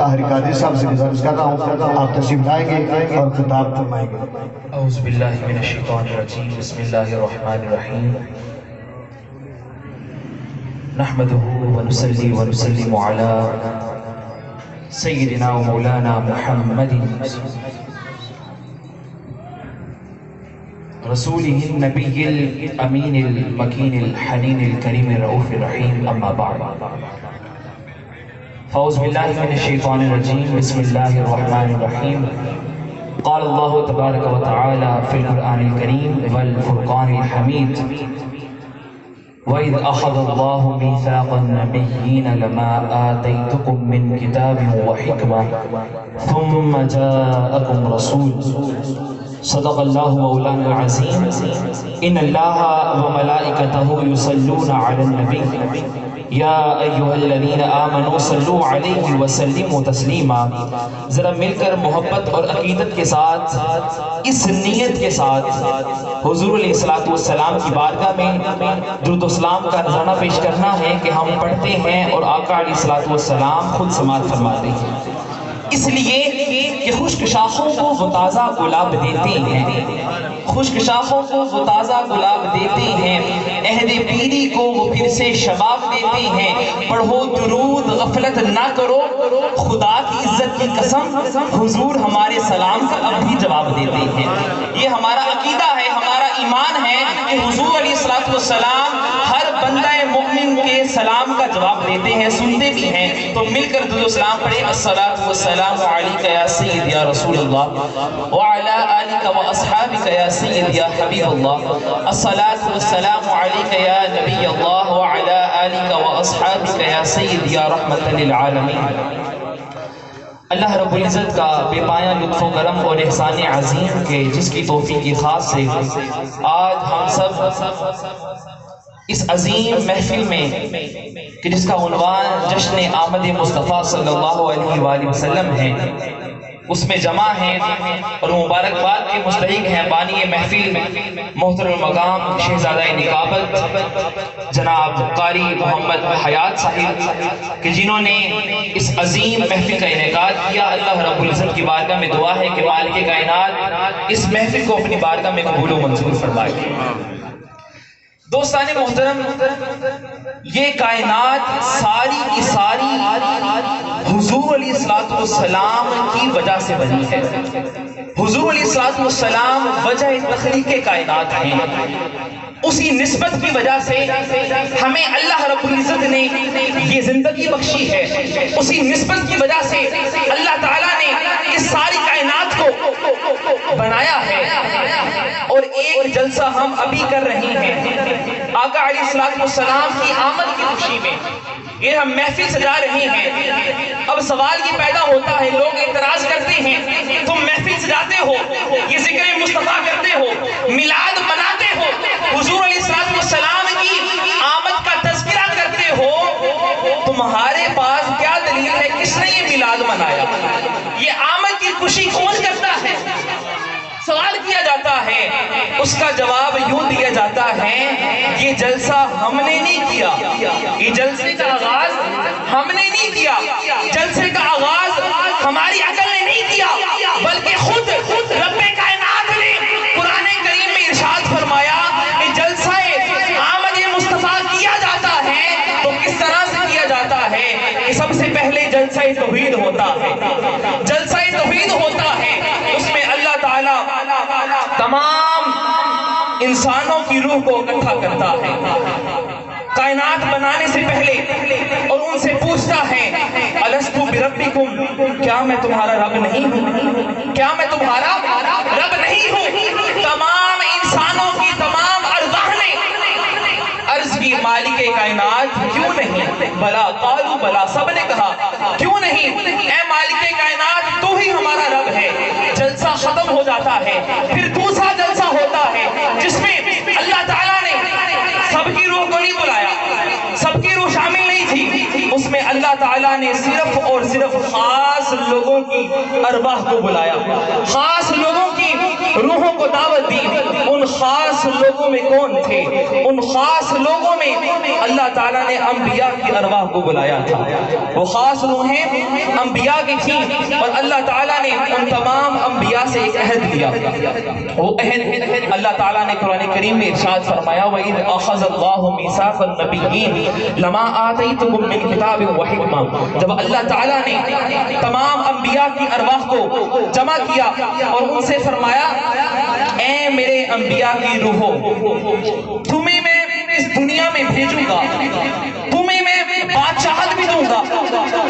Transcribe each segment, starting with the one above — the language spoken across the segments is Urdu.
طاہر قادری صاحب سے گزارش کر رہا ہوں آپ تشریف لائیں گے اور خطاب فرمائیں گے۔ اعوذ باللہ من الشیطان الرجیم، بسم اللہ الرحمن الرحیم، نحمده ونصلی ونسلم علی سیدنا و مولانا محمد رسوله النبی الامین المکین الحنین الکریم الرؤوف الرحیم، اما بعد فاعوذ باللہ من الشیطان الرجیم، بسم اللہ الرحمن الرحیم، قال اللہ تبارک و تعالی فی القرآن الکریم والفرقان الحمید، وَإِذْ أَخَذَ اللَّهُ مِيثَاقَ النَّبِيِّينَ لَمَا آتَيْتُكُم مِّن كِتَابٍ وَحِكْمَةٍ ثُمَّ جَاءَكُمْ رَسُولٌ صدق اللہ مولانا العظیم، ان اللہ وملائکتہ یصلون علی النبی یا ایہا الذین آمنوا صلوا علیہ وسلموا تسلیما۔ ذرا مل کر محبت اور عقیدت کے ساتھ، اس نیت کے ساتھ حضور علیہ السلام کی بارگاہ میں درود و سلام کا نذرانہ پیش کرنا ہے کہ ہم پڑھتے ہیں اور آقا علیہ السلام خود سماعت فرماتے ہیں، اس لیے کہ خشک شاخوں کو وہ تازہ گلاب دیتے ہیں، خشک شاخوں کو وہ تازہ گلاب دیتے ہیں، عہد پیری کو وہ پھر سے شباب دیتے ہیں۔ پڑھو درود غفلت نہ کرو، خدا کی عزت کی قسم حضور ہمارے سلام کا اب بھی جواب دیتے ہیں۔ یہ ہمارا عقیدہ ہے، ہمارا ایمان ہے کہ حضور علیہ السلام ہر بندہ مومن کے سلام کا جواب دیتے ہیں، سنتے بھی ہیں۔ تو مل کر درود و سلام پڑھیں۔ الصلاۃ والسلام علیک یا سید یا رسول اللہ وعلی آلک واصحابک یا سید یا حبیب اللہ، الصلاۃ والسلام علیک یا نبی اللہ وعلی آلک واصحابک یا سید یا رحمت للعالمین۔ اللہ رب العزت کا بے پایہ لطف و کرم اور احسان عظیم کے جس کی توفیق خاص سے آج ہم سب اس عظیم محفل میں کہ جس کا عنوان جشن آمد مصطفیٰ صلی اللہ علیہ وآلہ وسلم ہے، اس میں جمع ہیں اور مبارکباد کے مستحق ہیں بانی محفل محترم مقام شہزادہ نکابت جناب قاری محمد حیات صاحب کہ جنہوں نے اس عظیم محفل کا انعقاد کیا۔ اللہ رب العزت کی بارگاہ میں دعا ہے کہ مالک کائنات اس محفل کو اپنی بارگاہ میں قبول و منظور فرمائے۔ دوستان محترم، یہ کائنات ساری کی ساری حضور علیہ السلام کی وجہ سے بنی ہے۔ حضور علیہ السلام وجہ تخلیق کائنات ہیں، اسی نسبت کی وجہ سے ہمیں اللہ رب العزت نے یہ زندگی بخشی ہے، اسی نسبت کی وجہ سے اللہ تعالیٰ نے اس ساری کائنات کو بنایا ہے۔ اور ایک جلسہ ہم ابھی کر رہے ہیں آقا علیہ السلام کی آمد کی خوشی میں، یہ ہم محفل سجا رہے ہیں۔ اب سوال یہ پیدا ہوتا ہے، لوگ اعتراض کرتے ہیں تم محفل سجاتے ہو، یہ ذکر مصطفیٰ کرتے ہو، میلاد مناتے ہو، حضور علیہ السلام کی آمد کا تذکرہ کرتے ہو، تمہارے پاس کیا دلیل ہے؟ کس نے یہ میلاد منایا؟ یہ آمد کی خوشی کون کرتا ہے؟ سوال کیا جاتا ہے، اس کا جواب یوں دیا جاتا ہے، یہ جلسہ ہم نے نہیں کیا، یہ جلسے کا آغاز ہم نے نہیں کیا، جلسے کا آغاز ہماری عقل نے نہیں کیا، بلکہ خود رب کائنات نے قرآن کریم میں ارشاد فرمایا کہ جلسہ آمد مصطفیٰ کیا جاتا ہے تو کس طرح سے کیا جاتا ہے کہ سب سے پہلے جلسہ توحید ہوتا ہے، جلسہ توحید ہوتا ہے، اس میں اللہ تعالیٰ تمام انسانوں کی روح کو اکٹھا کرتا ہے، کائنات بنانے سے پہلے، اور ان سے پوچھتا ہے الستو بربکم، کیا میں تمہارا رب نہیں ہوں؟ کیا میں تمہارا رب نہیں ہوں؟ تمام انسانوں کی تمام ارواح نے عرض کی مالک کائنات کیوں نہیں؟ بلا قالوا بلا، سب نے کہا کیوں نہیں؟ اے مالک کائنات تو ہی ہمارا رب ہے۔ جلسہ ختم ہو جاتا ہے، پھر دوسرا جلسہ ہوتا ہے جس میں اللہ تعالیٰ نے سب کی روح کو نہیں بلایا، سب کی روح شامل نہیں تھی، اس میں اللہ تعالیٰ نے صرف اور صرف خاص لوگوں کی ارواح کو بلایا، خاص لوگوں کی روحوں کو دعوت دی، ان خاص خاص لوگوں میں کون تھے؟ ان خاص لوگوں میں اللہ تعالیٰ نے انبیاء کی ارواح کو بلایا تھا. وہ خاص روحیں انبیاء کی تھیں اور اللہ تعالیٰ نے ان تمام انبیاء سے ایک عہد لیا. وہ عہد اللہ تعالیٰ نے قرآن کریم میں ارشاد فرمایا وَإِذْ أَخَذَ اللَّهُ مِيثَاقَ النَّبِيِّينَ لَمَا آتَيْتُكُم مِّن كِتَابٍ وَحِكْمَةٍ. جب اللہ تعالیٰ نے تمام انبیاء کی ارواح کو جمع کیا اور ان سے فرمایا اے میرے انبیاء کی روحو، تمہیں میں اس دنیا میں بھیجوں گا، تمہیں میں بادشاہت بھی دوں گا،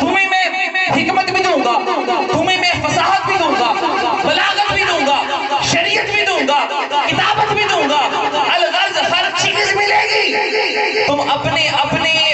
تمہیں میں حکمت بھی دوں گا، تمہیں میں فصاحت بھی دوں گا، بلاغت بھی دوں گا، شریعت بھی دوں گا، کتابت بھی دوں گا، الغرض ہر چیز ملے گی. تم اپنے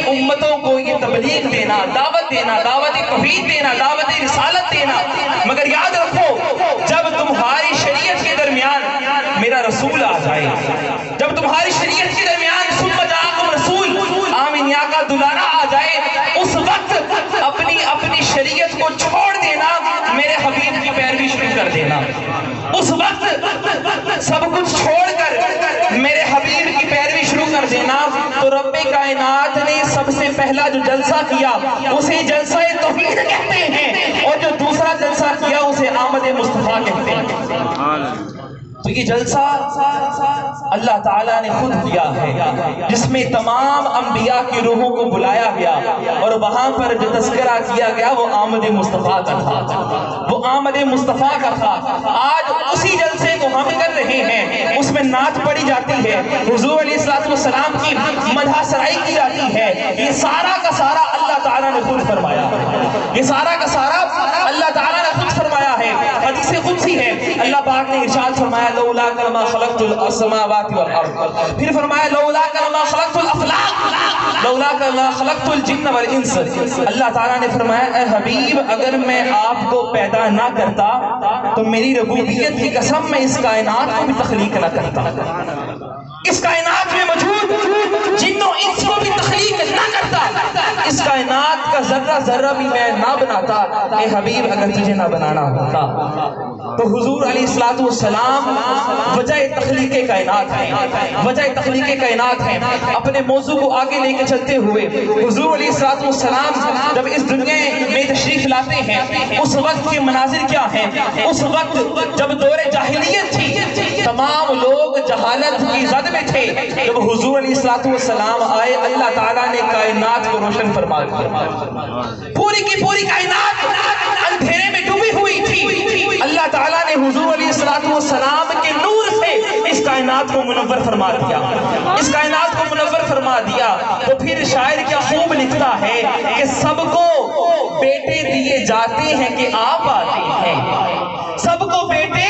امتوں کو یہ تبلیغ دینا، دعوت دینا، دعوت توحید دینا، دعوت رسالت دینا. مگر یاد رکھو جب تمہاری شریعت کے درمیان میرا رسول آ جائے، جب تمہاری شریعت کے درمیان ثم جاءکم رسول آمین کا دلارا آ جائے، اس وقت اپنی شریعت کو چھوڑ دینا، میرے حبیب کی پیروی شروع کر دینا. اس وقت سب کچھ چھوڑ کر میرے حبیب کی پیروی شروع کر دینا. تو رب کائنات نے سب سے پہلا جو جلسہ کیا اسے جلسہ توحید کہتے ہیں، اور جو دوسرا جلسہ کیا اسے آمد مصطفیٰ کہتے ہیں. تو یہ جلسہ اللہ تعالیٰ نے خود کیا ہے جس میں تمام انبیاء کی روحوں کو بلایا گیا، اور وہاں پر جو تذکرہ کیا گیا وہ آمد مصطفیٰ کا تھا، وہ آمد مصطفیٰ کا تھا. آج اسی جلسے کو ہم کر رہے ہیں، اس میں نعت پڑھی جاتی ہے، حضور علیہ السلام کی مدح سرائی کی جاتی ہے. یہ سارا کا سارا اللہ تعالیٰ نے خود فرمایا، یہ سارا کا سارا اللہ تعالیٰ نے خود فرمایا ہے. حدیث قدسی ہے، اللہ پاک نے ارشاد فرمایا لولا ما خلقت السماوات والارض، پھر فرمایا لولا ما خلقت الافلاق، لولا ما خلقت الجن والانس. اللہ تعالیٰ نے فرمایا اے حبیب اگر میں آپ کو پیدا نہ کرتا تو میری ربوبیت کی قسم میں اس کائنات کو بھی تخلیق نہ کرتا، اس کائنات میں موجود جن و انس کو بھی تخلیق نہ کرتا، اس کائنات کا ذرہ ذرہ بھی میں نہ بناتا. اے حبیب اگر تجھے نہ بنانا ہوتا. تو حضور علیہ السلام وجہ تخلیق کائنات ہیں، وجہ تخلیق کائنات ہیں. اپنے موضوع کو آگے لے کے چلتے ہوئے حضور علیہ السلام جب اس دنیا میں تشریف لاتے ہیں اس وقت کے مناظر کیا ہیں؟ اس وقت جب دور جاہلیت تھی، تمام لوگ جہالت کی زد میں تھے. جب حضور علیہ السلام آئے اللہ تعالیٰ نے کائنات کو روشن فرما دیا. پوری کی پوری کائنات اندھیرے میں ڈوبی ہوئی تھی، اللہ تعالیٰ نے حضور علیہ السلام کے نور سے اس کائنات کو منور فرما دیا، اس کائنات کو منور فرما دیا. تو پھر شاعر کیا خوب لکھتا ہے کہ سب کو بیٹے دیے جاتے ہیں کہ آپ آتے ہیں، سب کو بیٹے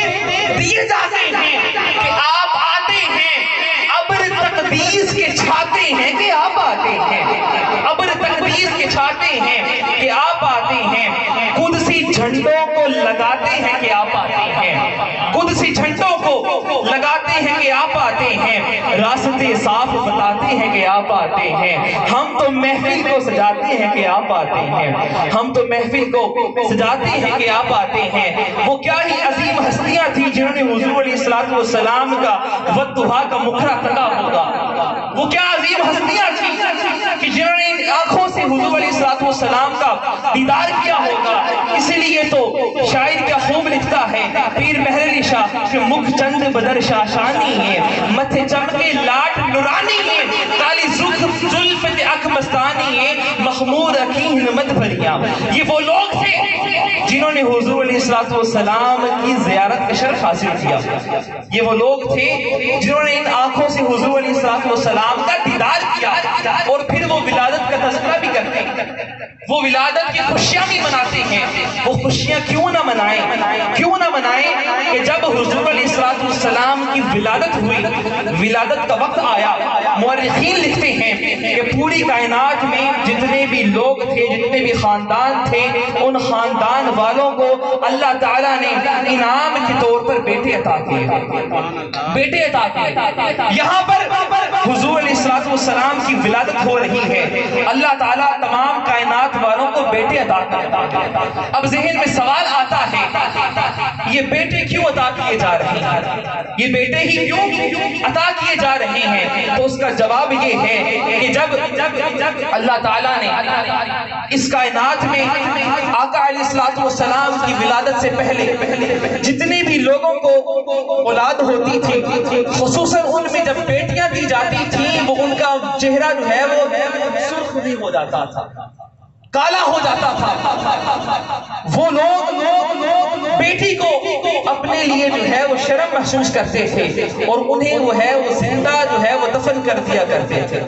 دیے جاتے ہیں کہ آپ آتے ہیں. ابر تقدیس کے چھاتے ہیں کہ آپ آتے ہیں، ابر تقدیس کے چھاتے ہیں کہ آپ آتے ہیں. قدسی جھنڈوں کو لگاتے ہیں کہ آپ آتے ہیں، قدسی جھنڈوں کو لگاتے ہیں کہ آپ آتے ہیں. راستے صاف بتاتے ہیں کہ آپ آتے ہیں. ہم تو محفل کو سجاتے ہیں کہ آپ آتے ہیں، ہم تو محفل کو سجاتے ہیں کہ آپ آتے ہیں. وہ کیا ہی عظیم ہستیاں تھیں جنہوں نے حضور علیہ السلام کا والضحیٰ کا مکھرا تکا ہوگا. وہ کیا عظیم ہستیاں تھیں کہ جنہوں نے آنکھوں سے حضور علیہ السلام کا دیدار کیا ہوگا. اسی لیے تو شاعر کیا خوب لکھتا ہے پیر مہر علی شاہ کہ مکھ چند بدر شاشانی ہے، متھے چمکے لاٹ نورانی ہے، کالی زلف اک مستانی ہے، مخمور اکی ہمت بھریاں. یہ وہ لوگ تھے جنہوں نے حضور علیہ السلام کی زیارت کا شرف حاصل کیا. یہ وہ لوگ تھے جنہوں نے ان آنکھوں سے حضور علیہ السلام کا دیدار کیا، اور پھر وہ ولادت کا تذکرہ بھی کرتے ہیں، وہ ولادت کی خوشیاں بھی مناتے ہیں. وہ خوشیاں کیوں نہ منائیں، کیوں نہ منائیں کہ جب حضور علیہ السلام کی ولادت ہوئی، ولادت کا وقت آیا، مورخین لکھتے ہیں کہ پوری کائنات میں جتنے بھی لوگ تھے، جتنے بھی خاندان تھے، ان خاندان والوں کو اللہ تعالیٰ نے انعام کے طور پر بیٹے عطا کیے، بیٹے عطا کیے. یہاں پر حضور علیہ السلام کی ولادت ہو رہی ہے، اللہ تعالیٰ تمام کائنات والوں کو بیٹے عطا کرتا ہے. اب ذہن میں سوال آتا ہے یہ بیٹے کیوں عطا کیے جا رہے ہیں، یہ بیٹے ہی کیوں عطا کیے جا رہے ہیں؟ تو اس کا جواب یہ ہے کہ جب اللہ تعالیٰ نے اس کائنات میں آقا علیہ السلام کی ولادت سے پہلے جتنے بھی لوگوں کو اولاد ہوتی تھی، خصوصاً ان میں جب بیٹیاں دی جاتی تھیں، وہ ان کا چہرہ جو ہے وہ سرخ نہیں ہو جاتا تھا، کالا ہو جاتا تھا۔ وہ لوگ بیٹی کو اپنے لیے جو ہے وہ شرم محسوس کرتے تھے اور انہیں وہ ہے وہ زندہ جو ہے وہ دفن کر دیا کرتے تھے۔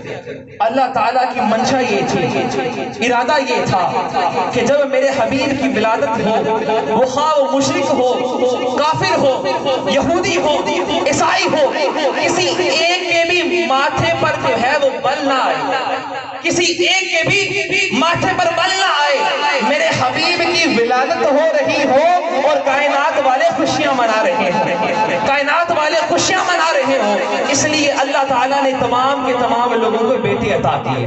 اللہ تعالیٰ کی منشا یہ تھی، ارادہ یہ تھا کہ جب میرے حبیب کی ولادت ہو، وہ خواہ وہ مشرک ہو، کافر ہو، یہودی ہو، عیسائی ہو، کسی ایک کے بھی ماتھے پر جو ہے وہ بل نہ آئے، کسی ایک کے بھی ماتھے پر بل نہ آئے، میرے حبیب کی ولادت ہو رہی ہو اور کائنات والے خوشیاں منا رہے ہیں، کائنات والے خوشیاں منا رہے ہوں۔ اس لیے اللہ تعالیٰ نے تمام کے تمام لوگوں کو بیٹے عطا کیے،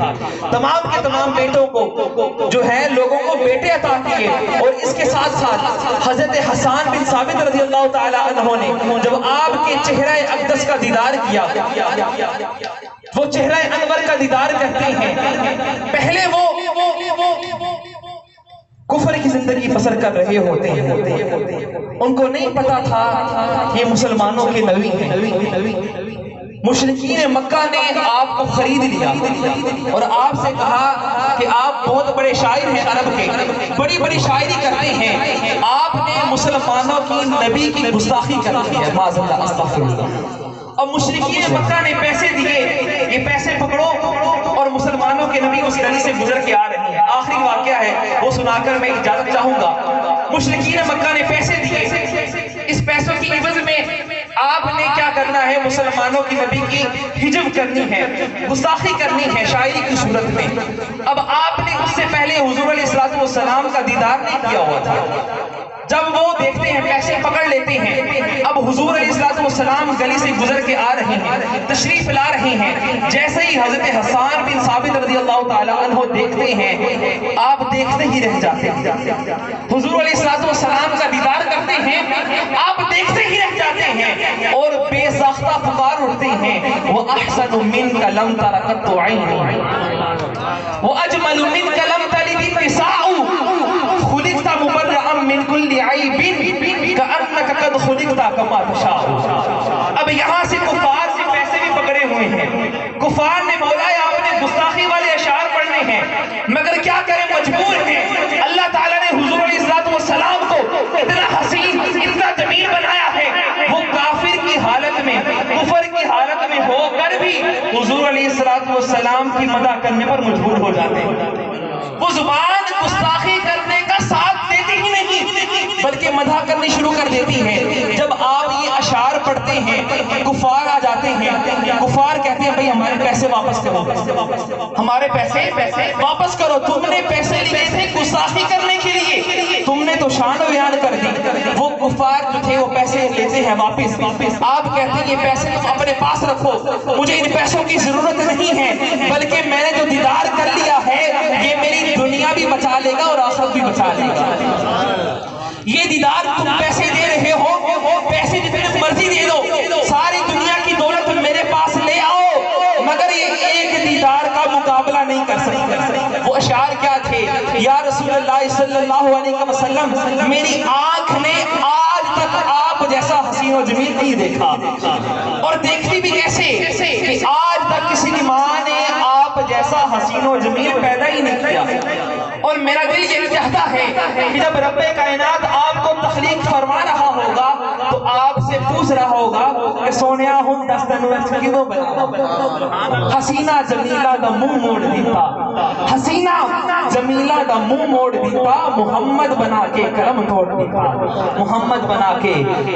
تمام کے تمام بیٹوں کو جو ہے لوگوں کو بیٹے عطا کیے۔ اور اس کے ساتھ ساتھ حضرت حسان بن ثابت رضی اللہ تعالیٰ عنہ نے جب آپ کے چہرہ اقدس کا دیدار کیا، وہ چہرہ انور کا دیدار کرتے ہیں، پہلے وہ کفر کی زندگی بسر کر رہے ہوتے ہیں، ان کو نہیں پتا تھا یہ مسلمانوں کے نبی ہیں۔ مشرکین مکہ نے آپ کو خرید لیا اور آپ سے کہا کہ آپ بہت بڑے شاعر ہیں، عرب کے بڑی بڑی شاعری کرتے ہیں، آپ نے مسلمانوں کی نبی کی گستاخی کر دی ہے، معاذ اللہ، استغفر اللہ۔ اور مشرکین مکہ نے پیسے دیے، یہ پیسے پکڑو اور مسلمانوں کے نبی اس گلی سے گزر کے آ رہی ہیں۔ آخری واقعہ ہے وہ سنا کر میں اجازت چاہوں گا۔ مشرکین مکہ نے پیسے دیے، اس پیسوں کی عوض میں آپ نے کیا کرنا ہے، مسلمانوں کی نبی کی ہجو کرنی ہے، گستاخی کرنی ہے شاعری کی صورت میں۔ اب آپ نے اس سے پہلے حضور علیہ السلام کا دیدار نہیں کیا ہوا تھا، جب وہ دیکھتے ہیں پیسے پکڑ لیتے ہیں، اب حضور علیہ السلام گلی سے گزر کے آ رہے ہیں، تشریف لا رہے ہیں، جیسے ہی حضرت حسان بن ثابت رضی اللہ تعالیٰ عنہ دیکھتے ہیں، آپ دیکھتے ہی رہ جاتے ہیں، حضور علیہ السلام کا دیدار کرتے ہیں، آپ دیکھتے ہی رہ جاتے ہیں اور بے ساختہ پکار اٹھتے ہیں، وَأَحْسَنُ مِنْكَ لَمْ تَرَ قَطُّ عَيْنٌ وَأَجْمَلُ مِنْكَ لَمْ تَلِدِ النِّسَاءُ خُلِقْتَ مُبَرَّأً مِنْ كُلِّ عَيْبٍ كَأَنَّكَ قَدْ خُلِقْتَ كَمَا تَشَاءُ۔ اب یہاں سے کفار سے پیسے بھی پکڑے ہوئے ہیں، کفار نے مولا آپ نے گستاخی والے اشعار پڑھنے ہیں، مگر کیا کریں، مجبور ہیں۔ اللہ تعالیٰ نے حضور علیہ السلام کو اتنا حسین، اتنا جمیل بنایا ہے، وہ کافر کی حالت میں، کفر کی حالت میں ہو کر بھی حضور علیہ السلام کی مدح کرنے پر مجبور ہو جاتے ہیں۔ وہ زبان گستاخی کرنے کا ساتھ دیتی ہی نہیں، بلکہ مدح کرنی شروع کر دیتی ہے۔ جب آپ یہ اشعار پڑھتے ہیں، کفار آ جاتے ہیں، کفار کہتے ہیں بھئی ہمارے پیسے واپس کرو، ہمارے پیسے واپس کرو، تم نے پیسے لیے تھے گستاخی کرنے کے لیے، تم نے تو شان بیان کر دی۔ وہ کفار جو تھے وہ پیسے لیتے ہیں واپس، آپ کہتے ہیں یہ پیسے تم اپنے پاس رکھو، مجھے ان پیسوں کی ضرورت نہیں ہے، بلکہ میں نے جو دیدار کر لیا ہے یہ میری دنیا بھی بچا لے گا اور آخرت بھی بچا لے گا۔ یہ دیدار تم پیسے دے رہے ہو، پیسے جتنے مرضی دے دو، ساری دنیا کی دولت میرے پاس لے آؤ، مگر یہ ایک دیدار کا مقابلہ نہیں کر سکتے۔ وہ اشعار کیا تھے، یا رسول اللہ صلی اللہ علیہ وسلم، میری آنکھ نے آج تک آپ جیسا حسین و جمیل نہیں دیکھا، اور دیکھتی بھی کیسے کہ آج تک کسی ماں نے آپ جیسا حسین و جمیل پیدا ہی نہیں کیا۔ اور میرا دل یہ چاہتا ہے کہ جب رب کائنات آپ کو تخلیق فرما رہا ہوگا تو آپ سے پوچھ رہا ہوگا کہ سونیا ہوں دستنوچ کیوں بنا، حسینہ جمیلہ دا منہ موڑ دیتا، حسینہ جمیلہ دا منہ موڑ دیتا، محمد بنا کے قلم توڑ دیتا، محمد بنا کے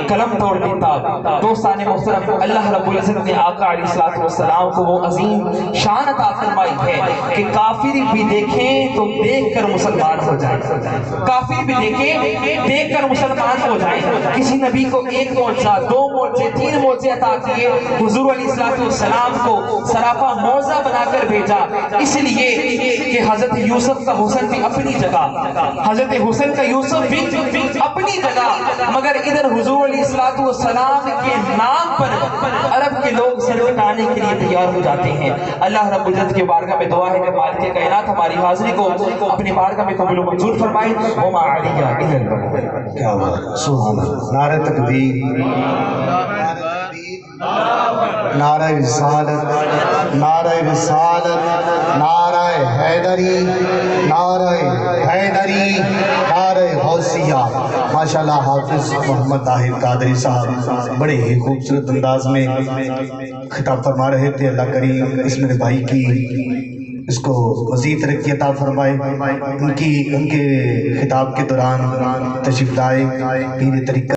قلم توڑ دیتا۔ دوستان محترم، اللہ رب العزت نے آقا علیہ السلام کو وہ عظیم شان عطا فرمائی ہے کہ کافر بھی دیکھیں تو دیکھ کر مسلمان ہو جائیں، کافر بھی دیکھیں دیکھ کر مسلمان ہو جائیں۔ کسی نبی کو ایک معجزہ، دو معجزے، تین معجزے عطا کیے، حضور علیہ السلام کو سراپا معجزہ بنا کر بھیجا، اس لیے کہ حضرت یوسف کا حسن بھی اپنی جگہ، حضرت حسن کا یوسف بھی اپنی جگہ، مگر ادھر حضور علیہ السلام کے نام پر عرب کے لوگ سر کٹانے کے لیے تیار ہو جاتے ہیں۔ اللہ رب العزت کے بارگاہ میں دعا ہے کہ مالک کائنات ہماری حاضری کو اپنی بارگاہ میں قبول و منظور فرمائے۔ وما علیہ الا البلاغ۔ کیا ہوا؟ سبحان اللہ۔ نعرہ تکبیر، نعرہ رسالت، نعرہ رسالت، نعرہ حیدری، نعرہ حیدری، نعرہ غوثیہ۔ ماشاءاللہ حافظ محمد طاہر قادری صاحب بڑے ہی خوبصورت انداز میں خطاب فرما رہے تھے۔ اللہ کریم اس میرے بھائی کی اس کو مزید ترقی عطا فرمائے۔ ان کے خطاب کے دوران تشریف لائے پیر طریقت